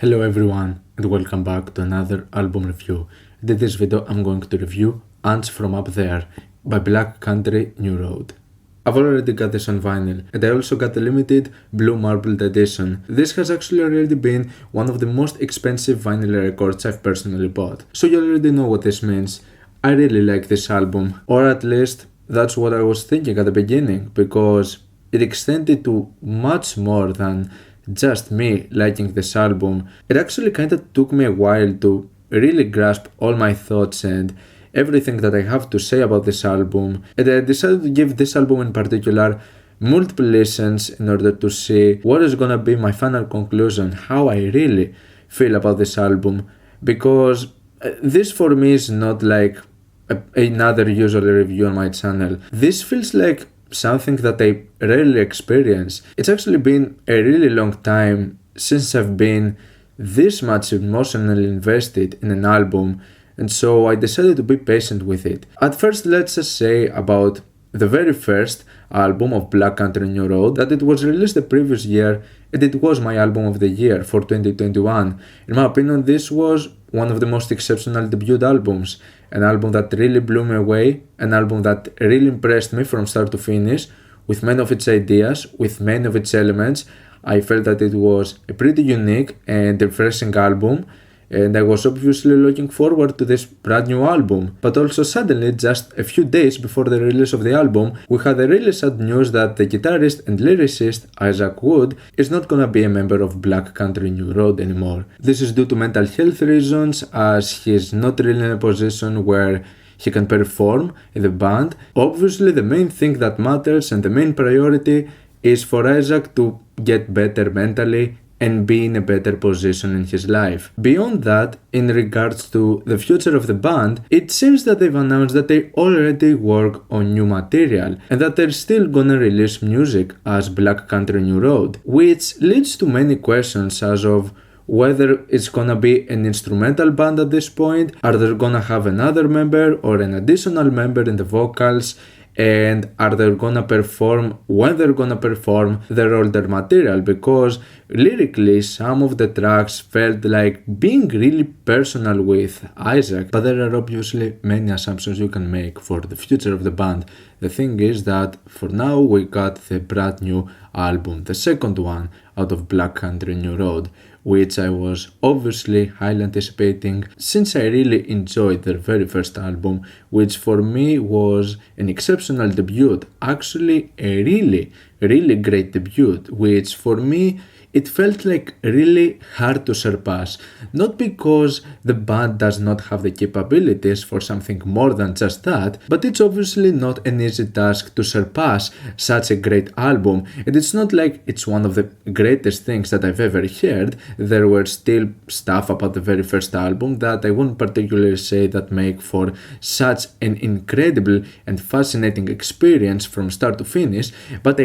Hello everyone and welcome back to another album review. In this video I'm going to review Ants From Up There by Black Country New Road. I've already got this on vinyl and I also got the limited Blue Marbled edition. This has actually already been one of the most expensive vinyl records I've personally bought. So you already know what this means. I really like this album, or at least that's what I was thinking at the beginning, because it extended to much more than just me liking this album. It actually kinda took me a while to really grasp all my thoughts and everything that I have to say about this album, and I decided to give this album in particular multiple listens in order to see what is gonna be my final conclusion, how I really feel about this album, because this for me is not like another usual review on my channel. This feels like something that I rarely experience. It's actually been a really long time since I've been this much emotionally invested in an album, and so I decided to be patient with it. At first, let's just say about the very first album of Black Country New Road that it was released the previous year, and it was my album of the year for 2021. In my opinion, this was one of the most exceptional debut albums, an album that really blew me away, an album that really impressed me from start to finish, with many of its ideas, with many of its elements. I felt that it was a pretty unique and refreshing album, and I was obviously looking forward to this brand new album. But also suddenly, just a few days before the release of the album, we had the really sad news that the guitarist and lyricist Isaac Wood is not gonna be a member of Black Country New Road anymore. This is due to mental health reasons, as he is not really in a position where he can perform in the band. Obviously, the main thing that matters and the main priority is for Isaac to get better mentally and be in a better position in his life. Beyond that, in regards to the future of the band, it seems that they've announced that they already work on new material and that they're still gonna release music as Black Country New Road, which leads to many questions as of whether it's gonna be an instrumental band at this point, are they gonna have another member or an additional member in the vocals, and are they gonna perform when they're gonna perform their older material, because lyrically some of the tracks felt like being really personal with Isaac, but there are obviously many assumptions you can make for the future of the band. The thing is that for now we got the brand new album, the second one out of Black Country New Road, which I was obviously highly anticipating since I really enjoyed their very first album, which for me was an exceptional debut, actually a really great debut, which for me it felt like really hard to surpass, not because the band does not have the capabilities for something more than just that, but it's obviously not an easy task to surpass such a great album, and it's not like it's one of the greatest things that I've ever heard. There were still stuff about the very first album that I wouldn't particularly say that make for such an incredible and fascinating experience from start to finish, but I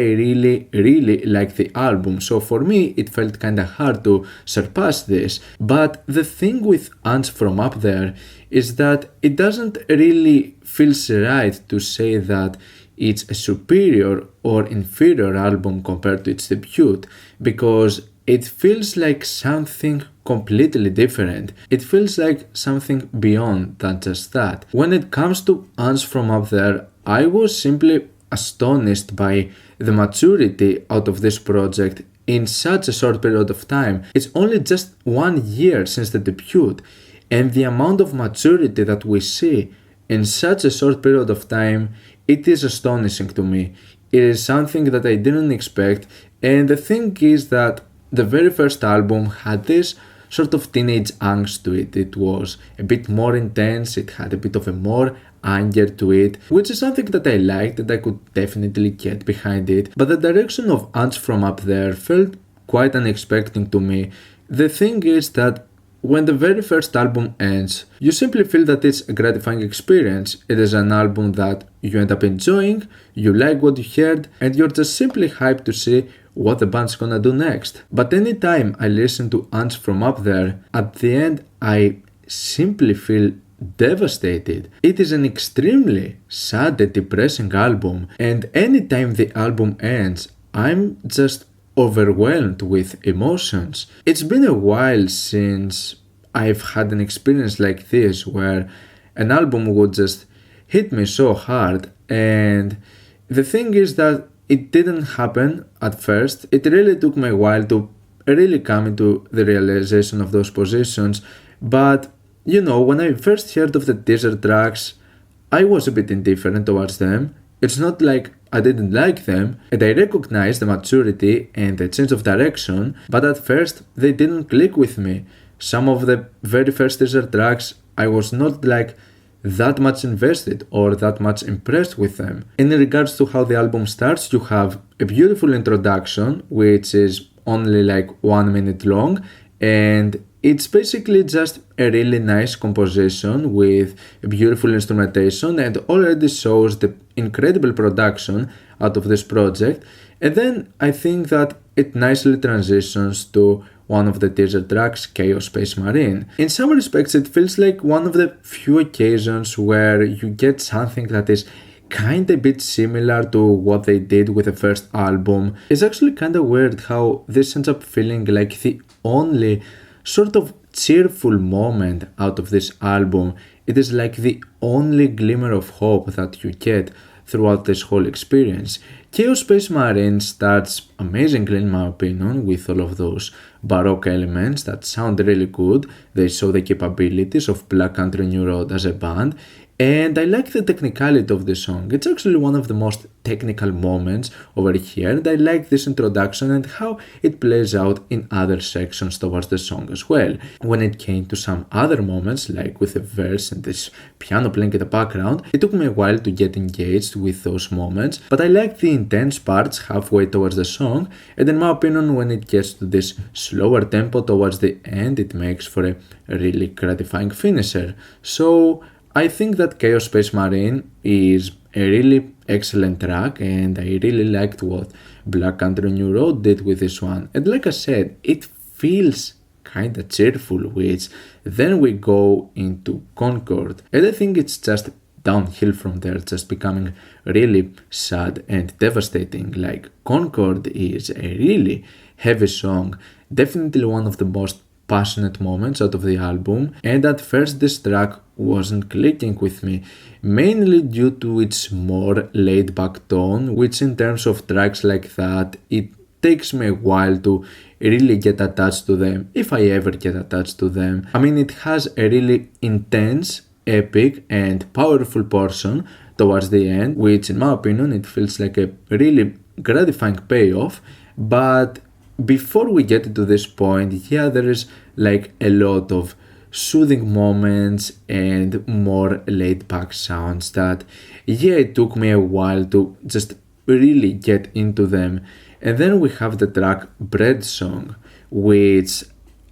really like the album, so for me it felt kinda hard to surpass this. But the thing with Ants From Up There is that it doesn't really feel right to say that it's a superior or inferior album compared to its debut, because it feels like something completely different. It feels like something beyond than just that. When it comes to Ants From Up There, I was simply astonished by the maturity out of this project in such a short period of time. It's only just 1 year since the debut, and the amount of maturity that we see in such a short period of time, it is astonishing to me. It is something that I didn't expect, and the thing is that the very first album had this sort of teenage angst to it. It was a bit more intense, it had a bit of a more anger to it, which is something that I liked and I could definitely get behind it, but the direction of Ants From Up There felt quite unexpected to me. The thing is that when the very first album ends, you simply feel that it's a gratifying experience. It is an album that you end up enjoying, you like what you heard, and you're just simply hyped to see what the band's gonna do next. But anytime I listen to Ants From Up There, at the end I simply feel devastated. It is an extremely sad and depressing album, and anytime the album ends, I'm just overwhelmed with emotions. It's been a while since I've had an experience like this where an album would just hit me so hard, and the thing is that it didn't happen at first. It really took me a while to really come into the realization of those positions, but when I first heard of the teaser tracks, I was a bit indifferent towards them. It's not like I didn't like them, and I recognized the maturity and the change of direction, but at first they didn't click with me. Some of the very first teaser tracks, I was not like that much invested or that much impressed with them. In regards to how the album starts, you have a beautiful introduction, which is only like 1 minute long, and it's basically just a really nice composition with a beautiful instrumentation and already shows the incredible production out of this project. And then I think that it nicely transitions to one of the teaser tracks, Chaos Space Marine. In some respects, it feels like one of the few occasions where you get something that is kind of a bit similar to what they did with the first album. It's actually kind of weird how this ends up feeling like the only sort of cheerful moment out of this album. It is like the only glimmer of hope that you get throughout this whole experience. Chaos Space Marine starts amazingly in my opinion with all of those baroque elements that sound really good. They show the capabilities of Black Country New Road as a band, and I like the technicality of the song. It's actually one of the most technical moments over here, and I like this introduction and how it plays out in other sections towards the song as well. When it came to some other moments, like with the verse and this piano playing in the background, it took me a while to get engaged with those moments, but I like the intense parts halfway towards the song, and in my opinion, when it gets to this slower tempo towards the end, it makes for a really gratifying finisher. So I think that Chaos Space Marine is a really excellent track, and I really liked what Black Country New Road did with this one. And like I said, it feels kinda cheerful, which then we go into Concorde, and I think it's just downhill from there, just becoming really sad and devastating. Like, Concorde is a really heavy song, definitely one of the most passionate moments out of the album, and at first this track wasn't clicking with me, mainly due to its more laid back tone, which in terms of tracks like that, it takes me a while to really get attached to them, if I ever get attached to them. I mean, it has a really intense, epic and powerful portion towards the end, which in my opinion it feels like a really gratifying payoff, but before we get to this point, there is like a lot of soothing moments and more laid back sounds that, it took me a while to just really get into them. And then we have the track Bread Song, which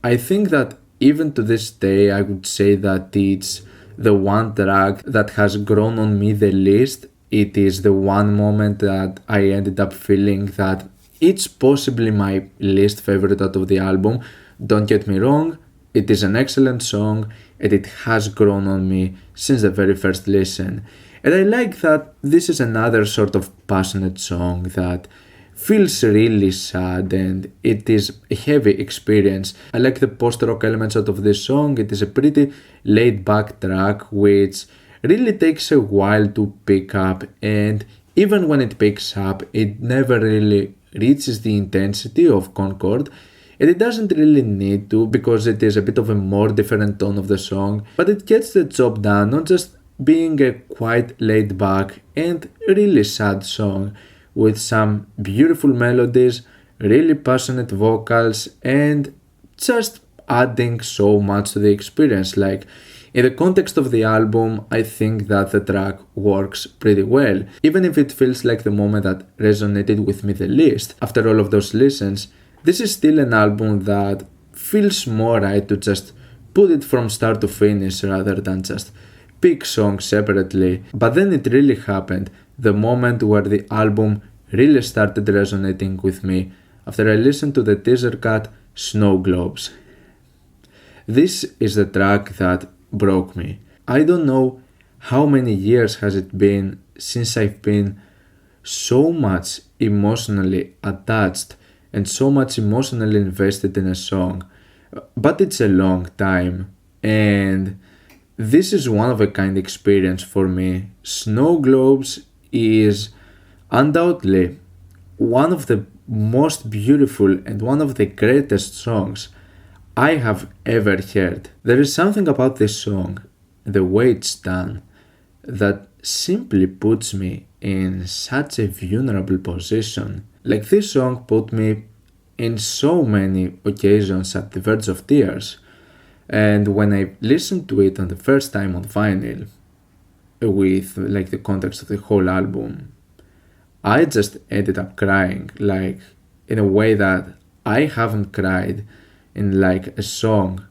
I think that even to this day, I would say that it's the one track that has grown on me the least. It is the one moment that I ended up feeling that it's possibly my least favorite out of the album. Don't get me wrong, it is an excellent song and it has grown on me since the very first listen. And I like that this is another sort of passionate song that feels really sad and it is a heavy experience. I like the post-rock elements out of this song. It is a pretty laid-back track which really takes a while to pick up, and even when it picks up, it never really reaches the intensity of Concorde, and it doesn't really need to because it is a bit of a more different tone of the song, but it gets the job done on just being a quite laid back and really sad song with some beautiful melodies, really passionate vocals, and just adding so much to the experience. Like, in the context of the album, I think that the track works pretty well, even if it feels like the moment that resonated with me the least. After all of those listens, this is still an album that feels more right to just put it from start to finish rather than just pick songs separately. But then it really happened, the moment where the album really started resonating with me, after I listened to the teaser cut Snow Globes. This is the track that broke me. I don't know how many years has it been since I've been so much emotionally attached and so much emotionally invested in a song. But it's a long time, and this is one of a kind experience for me. Snow Globes is undoubtedly one of the most beautiful and one of the greatest songs I have ever heard. There is something about this song, the way it's done, that simply puts me in such a vulnerable position. Like, this song put me in so many occasions at the verge of tears. And when I listened to it on the first time on vinyl, with like the context of the whole album, I just ended up crying, like in a way that I haven't cried in like a song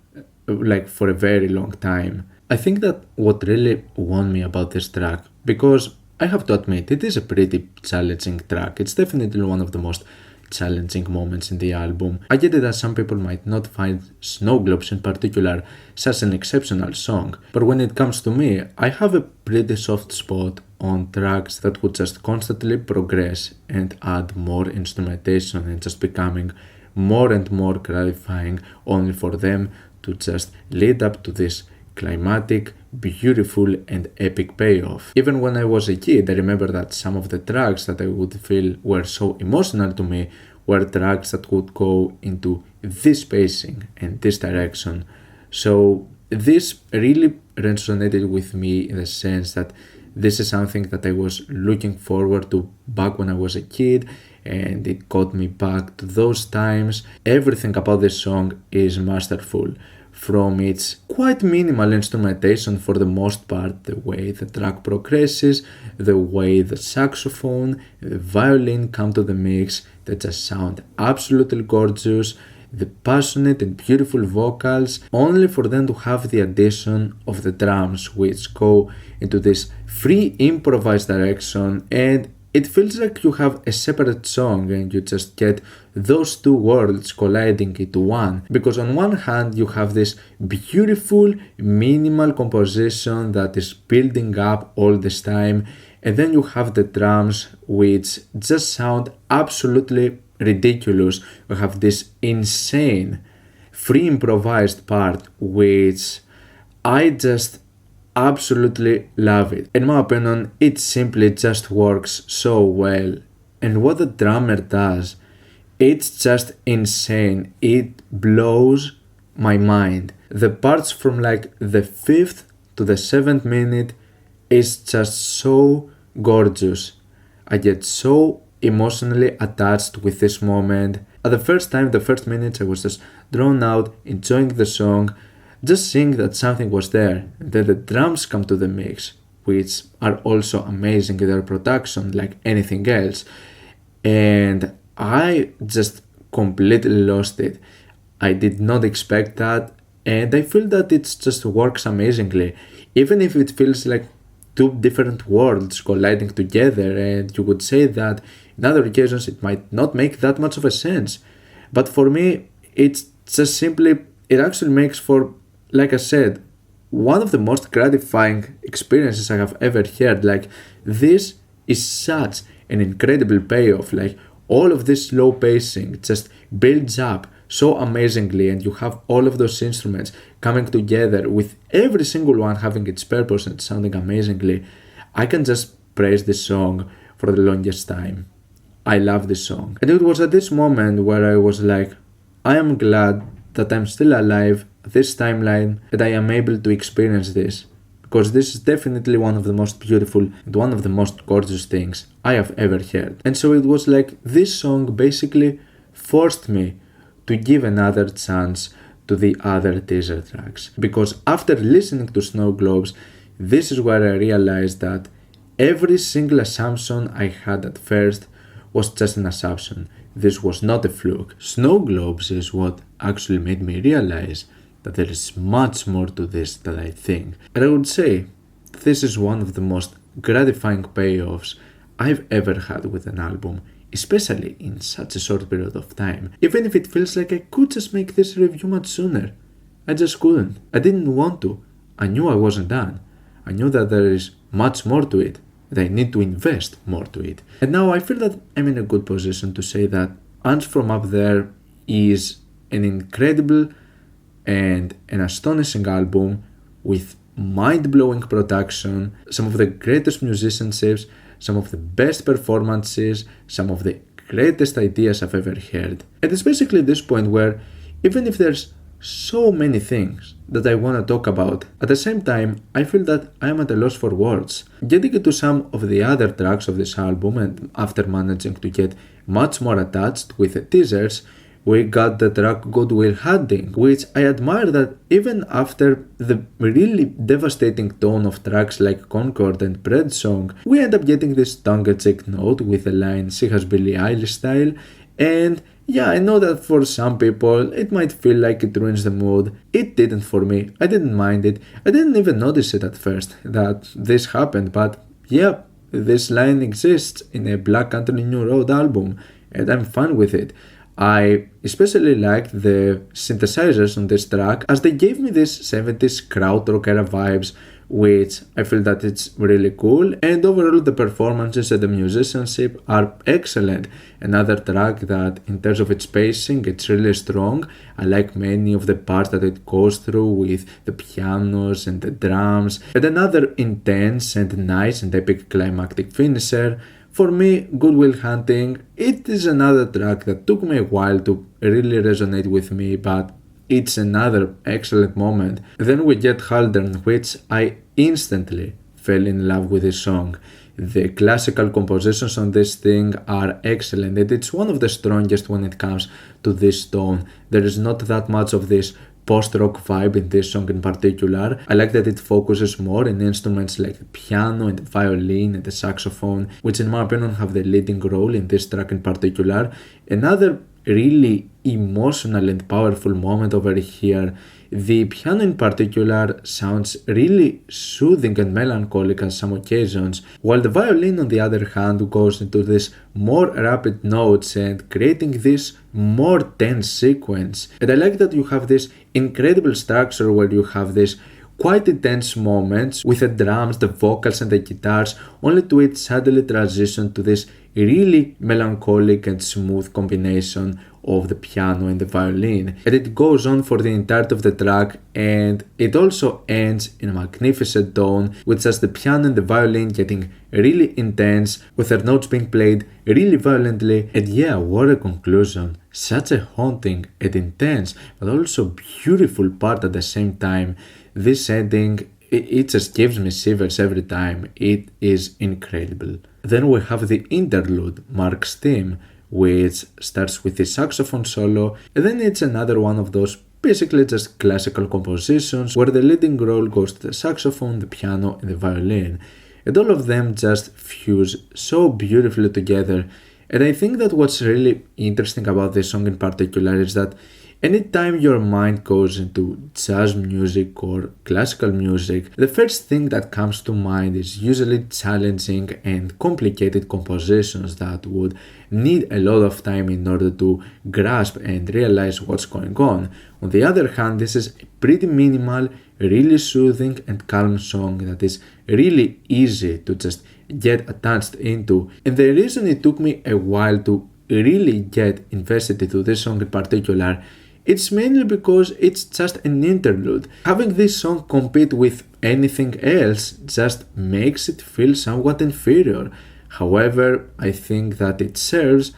like for a very long time. I think that what really won me about this track, because I have to admit it is a pretty challenging track. It's definitely one of the most challenging moments in the album. I get it that some people might not find Snow Globes in particular such an exceptional song, but when it comes to me, I have a pretty soft spot on tracks that would just constantly progress and add more instrumentation and just becoming more and more gratifying, only for them to just lead up to this climatic, beautiful and epic payoff. Even when I was a kid, I remember that some of the tracks that I would feel were so emotional to me were tracks that would go into this pacing and this direction. So this really resonated with me in the sense that this is something that I was looking forward to back when I was a kid, and it got me back to those times. Everything about this song is masterful. From its quite minimal instrumentation for the most part, the way the track progresses, the way the saxophone, the violin come to the mix, they just sound absolutely gorgeous, the passionate and beautiful vocals, only for them to have the addition of the drums, which go into this free improvised direction, and it feels like you have a separate song and you just get those two worlds colliding into one. Because on one hand you have this beautiful minimal composition that is building up all this time, and then you have the drums which just sound absolutely ridiculous. You have this insane free improvised part which I just absolutely love it. In my opinion, it simply just works so well. And what the drummer does, it's just insane. It blows my mind. The parts from like the 5th to the 7th minute is just so gorgeous. I get so emotionally attached with this moment. At the first time, the first minutes, I was just drawn out, enjoying the song, just seeing that something was there. And then the drums come to the mix, which are also amazing in their production, like anything else. And I just completely lost it. I did not expect that, and I feel that it just works amazingly. Even if it feels like two different worlds colliding together, and you would say that in other occasions it might not make that much of a sense. But for me, it's just simply, it actually makes for, like I said, one of the most gratifying experiences I have ever heard. Like, this is such an incredible payoff. Like, all of this slow pacing just builds up so amazingly, and you have all of those instruments coming together with every single one having its purpose and sounding amazingly. I can just praise this song for the longest time. I love this song. And it was at this moment where I was like, I am glad that I'm still alive at this timeline and I am able to experience this, because this is definitely one of the most beautiful and one of the most gorgeous things I have ever heard. And so it was like this song basically forced me to give another chance to the other teaser tracks, because after listening to Snow Globes, this is where I realized that every single assumption I had at first was just an assumption. This was not a fluke. Snow Globes is what actually made me realize that there is much more to this than I think. And I would say this is one of the most gratifying payoffs I've ever had with an album, especially in such a short period of time. Even if it feels like I could just make this review much sooner, I just couldn't. I didn't want to. I knew I wasn't done. I knew that there is much more to it, that I need to invest more to it. And now I feel that I'm in a good position to say that Ants from Up There is an incredible and an astonishing album with mind-blowing production, some of the greatest musicianships, some of the best performances, some of the greatest ideas I've ever heard. And it's basically this point where even if there's so many things that I want to talk about, at the same time I feel that I am at a loss for words. Getting into some of the other tracks of this album, and after managing to get much more attached with the teasers, we got the track Goodwill Hunting, which I admire that even after the really devastating tone of tracks like Concorde and Bread Song, we end up getting this tongue-in-cheek note with the line "She has Billie Eilish style," and yeah, I know that for some people it might feel like it ruins the mood. It didn't for me. I didn't mind it. I didn't even notice it at first that this happened, but yeah, this line exists in a Black Country New Road album, and I'm fine with it. I especially liked the synthesizers on this track as they gave me this 70s krautrock era vibes, which I feel that it's really cool, and overall the performances and the musicianship are excellent. Another track that in terms of its pacing it's really strong. I like many of the parts that it goes through with the pianos and the drums, and another intense and nice and epic climactic finisher. For me, Goodwill Hunting, it is another track that took me a while to really resonate with me, but it's another excellent moment. Then we get Haldern, which I instantly fell in love with this song. The classical compositions on this thing are excellent, and it's one of the strongest when it comes to this tone. There is not that much of this post-rock vibe in this song in particular. I like that it focuses more on instruments like the piano and the violin and the saxophone, which in my opinion have the leading role in this track in particular. Another really emotional and powerful moment over here. The piano in particular sounds really soothing and melancholic on some occasions, while the violin on the other hand goes into this more rapid notes and creating this more tense sequence. And I like that you have this incredible structure where you have this quite intense moments with the drums, the vocals and the guitars, only to it suddenly transition to this really melancholic and smooth combination of the piano and the violin. And it goes on for the entirety of the track, and it also ends in a magnificent tone with just the piano and the violin getting really intense, with their notes being played really violently. And yeah, what a conclusion. Such a haunting and intense but also beautiful part at the same time. This ending, it just gives me shivers every time. It is incredible. Then we have the interlude, Mark's theme, which starts with the saxophone solo, and then it's another one of those basically just classical compositions where the leading role goes to the saxophone, the piano, and the violin. And all of them just fuse so beautifully together. And I think that what's really interesting about this song in particular is that anytime your mind goes into jazz music or classical music, the first thing that comes to mind is usually challenging and complicated compositions that would need a lot of time in order to grasp and realize what's going on. On the other hand, this is a pretty minimal, really soothing and calm song that is really easy to just get attached into. And the reason it took me a while to really get invested into this song in particular, it's mainly because it's just an interlude. Having this song compete with anything else just makes it feel somewhat inferior. However, I think that it serves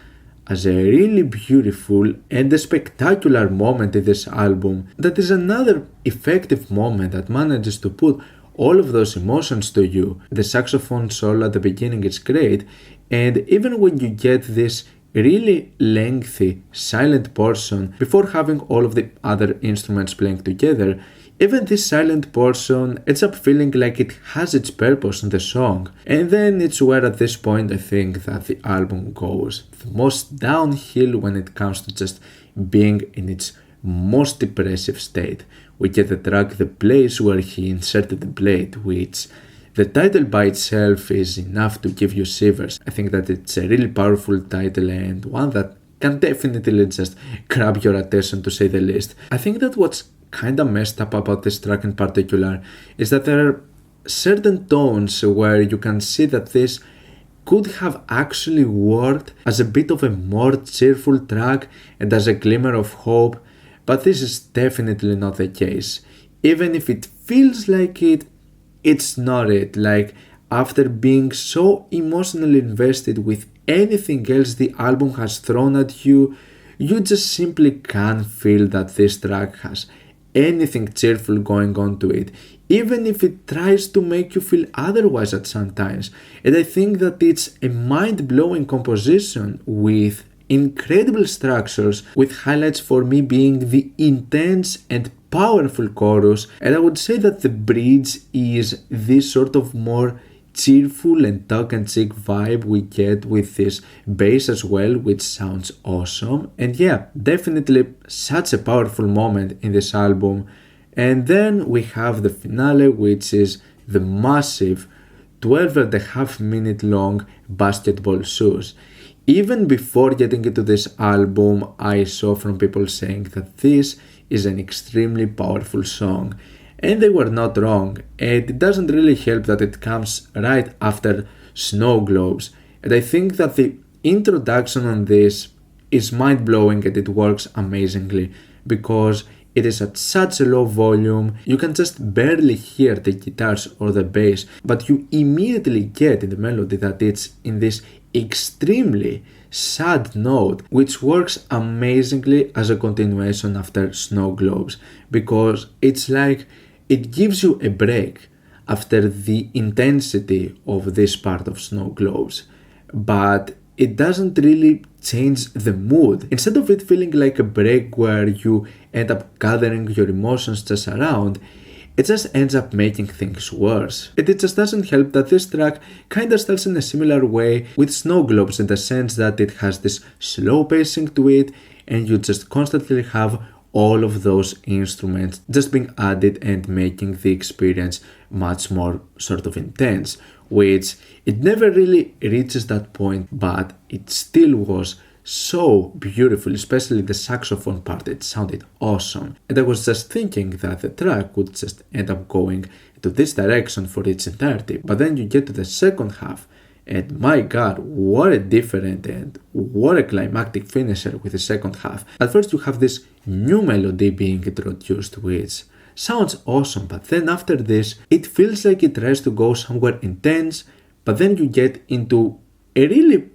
as a really beautiful and a spectacular moment in this album that is another effective moment that manages to put all of those emotions to you. The saxophone solo at the beginning is great, and even when you get this really lengthy silent portion before having all of the other instruments playing together, even this silent portion ends up feeling like it has its purpose in the song. And then it's where at this point I think that the album goes the most downhill when it comes to just being in its most depressive state. We get the track The Place where he inserted the blade, which the title by itself is enough to give you shivers. I think that it's a really powerful title and one that can definitely just grab your attention, to say the least. I think that what's kinda messed up about this track in particular is that there are certain tones where you can see that this could have actually worked as a bit of a more cheerful track and as a glimmer of hope, but this is definitely not the case. Even if it feels like it, it's not it. Like, after being so emotionally invested with anything else the album has thrown at you, you just simply can't feel that this track has anything cheerful going on to it, even if it tries to make you feel otherwise at some times. And I think that it's a mind-blowing composition with incredible structures, with highlights for me being the intense and powerful chorus, and I would say that the bridge is this sort of more cheerful and tongue-in-cheek vibe we get with this bass as well, which sounds awesome. And yeah, definitely such a powerful moment in this album. And then we have the finale, which is the massive 12.5 minute long Basketball Shoes. Even before getting into this album, I saw from people saying that this is an extremely powerful song. And they were not wrong, and it doesn't really help that it comes right after Snow Globes. And I think that the introduction on this is mind-blowing and it works amazingly, because it is at such a low volume, you can just barely hear the guitars or the bass, but you immediately get in the melody that it's in this extremely sad note, which works amazingly as a continuation after Snow Globes, because it's like it gives you a break after the intensity of this part of Snow Globes, but it doesn't really change the mood. Instead of it feeling like a break where you end up gathering your emotions just around, it just ends up making things worse. And it just doesn't help that this track kinda starts in a similar way with Snow Globes, in the sense that it has this slow pacing to it, and you just constantly have all of those instruments just being added and making the experience much more sort of intense, which it never really reaches that point, but it still was so beautiful, especially the saxophone part. It sounded awesome. And I was just thinking that the track would just end up going to this direction for its entirety, but then you get to the second half, and my god, what a different and what a climactic finisher with the second half. At first you have this new melody being introduced, which sounds awesome, but then after this, it feels like it tries to go somewhere intense, but then you get into a really,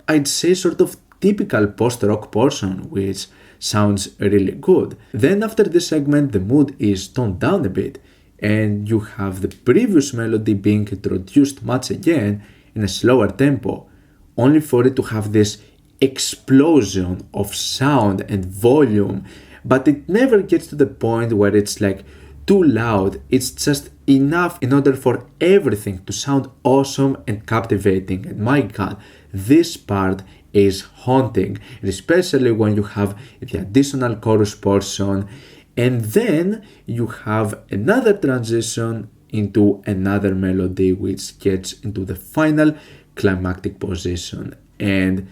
I'd say, sort of typical post-rock portion, which sounds really good. Then after this segment, the mood is toned down a bit, and you have the previous melody being introduced much again, in a slower tempo, only for it to have this explosion of sound and volume, but it never gets to the point where it's like too loud. It's just enough in order for everything to sound awesome and captivating. And my god, this part is haunting, especially when you have the additional chorus portion, and then you have another transition into another melody which gets into the final climactic position. And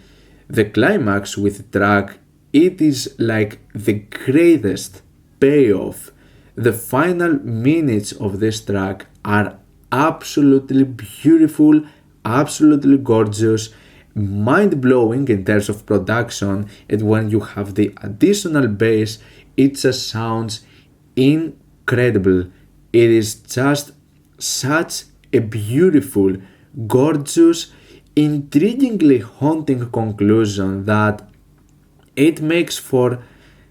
the climax with the track, it is like the greatest payoff. The final minutes of this track are absolutely beautiful, absolutely gorgeous, mind-blowing in terms of production, and when you have the additional bass, it just sounds incredible. It is just such a beautiful, gorgeous, intriguingly haunting conclusion that it makes for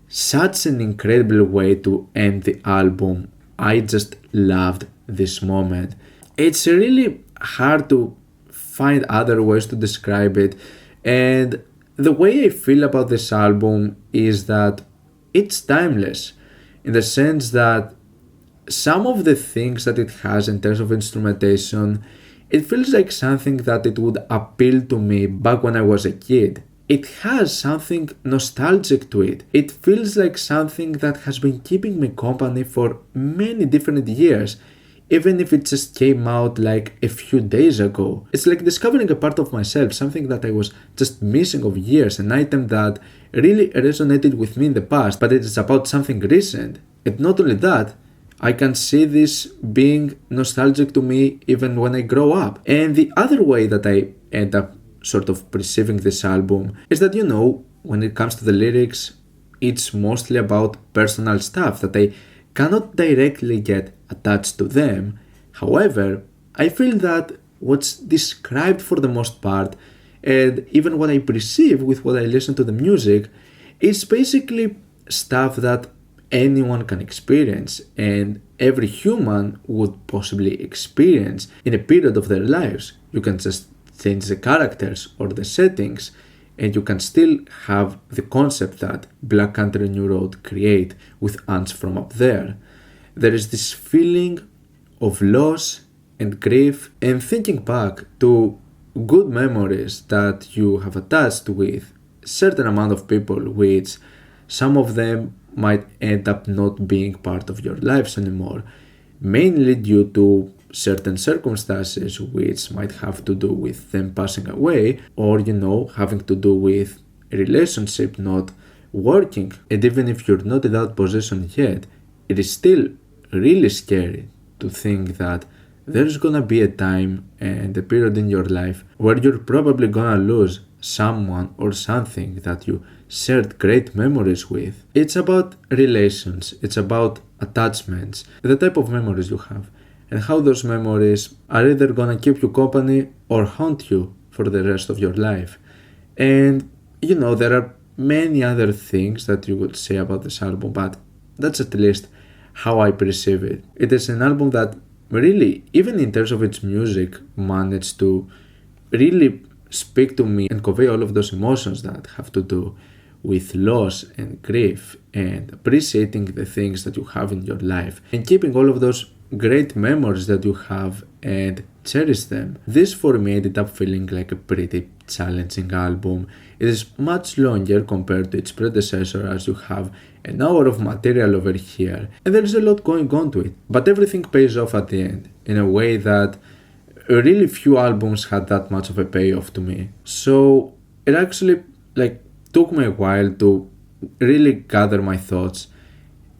such an incredible way to end the album. I just loved this moment. It's really hard to find other ways to describe it, and the way I feel about this album is that it's timeless, in the sense that some of the things that it has in terms of instrumentation, it feels like something that it would appeal to me back when I was a kid. It has something nostalgic to it. It feels like something that has been keeping me company for many different years, even if it just came out like a few days ago. It's like discovering a part of myself, something that I was just missing of years, an item that really resonated with me in the past, but it is about something recent. And not only that, I can see this being nostalgic to me even when I grow up. And the other way that I end up sort of perceiving this album is that, when it comes to the lyrics, it's mostly about personal stuff that I cannot directly get attached to them. However, I feel that what's described for the most part, and even what I perceive with what I listen to the music, is basically stuff that anyone can experience and every human would possibly experience in a period of their lives. You can just change the characters or the settings and you can still have the concept that Black Country New Road create with Ants From Up There. There is this feeling of loss and grief and thinking back to good memories that you have attached with a certain amount of people, which some of them might end up not being part of your lives anymore, mainly due to certain circumstances which might have to do with them passing away or, having to do with a relationship not working. And even if you're not in that position yet, it is still really scary to think that there's gonna be a time and a period in your life where you're probably gonna lose someone or something that you shared great memories with. It's about relations, it's about attachments, the type of memories you have, and how those memories are either gonna keep you company or haunt you for the rest of your life. And there are many other things that you would say about this album, but that's at least how I perceive it. It is an album that really, even in terms of its music, managed to really speak to me and convey all of those emotions that have to do with loss and grief and appreciating the things that you have in your life and keeping all of those great memories that you have and cherish them. This for me ended up feeling like a pretty challenging album. It is much longer compared to its predecessor, as you have an hour of material over here and there is a lot going on to it, but everything pays off at the end in a way that really few albums had that much of a payoff to me. So it actually took me a while to really gather my thoughts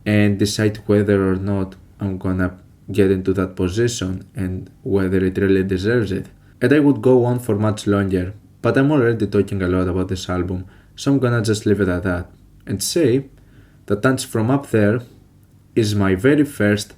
and decide whether or not I'm gonna get into that position and whether it really deserves it. And I would go on for much longer, but I'm already talking a lot about this album, so I'm gonna just leave it at that and say that Ants From Up There is my very first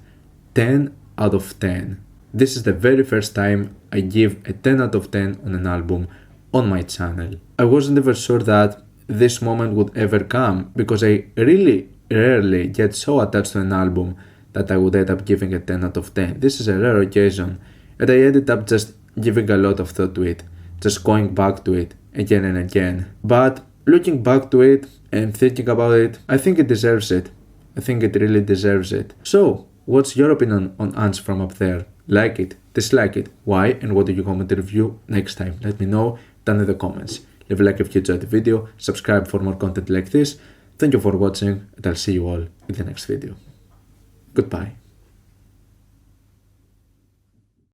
10 out of 10. This is the very first time I give a 10 out of 10 on an album on my channel. I wasn't ever sure that this moment would ever come because I really rarely get so attached to an album that I would end up giving a 10 out of 10. This is a rare occasion and I ended up just giving a lot of thought to it, just going back to it again and again. But looking back to it and thinking about it, I think it deserves it. I think it really deserves it. So, what's your opinion on Ants From Up There? Like it, dislike it, why, and what do you want me to review next time? Let me know down in the comments. Leave a like if you enjoyed the video, subscribe for more content like this. Thank you for watching and I'll see you all in the next video. Goodbye.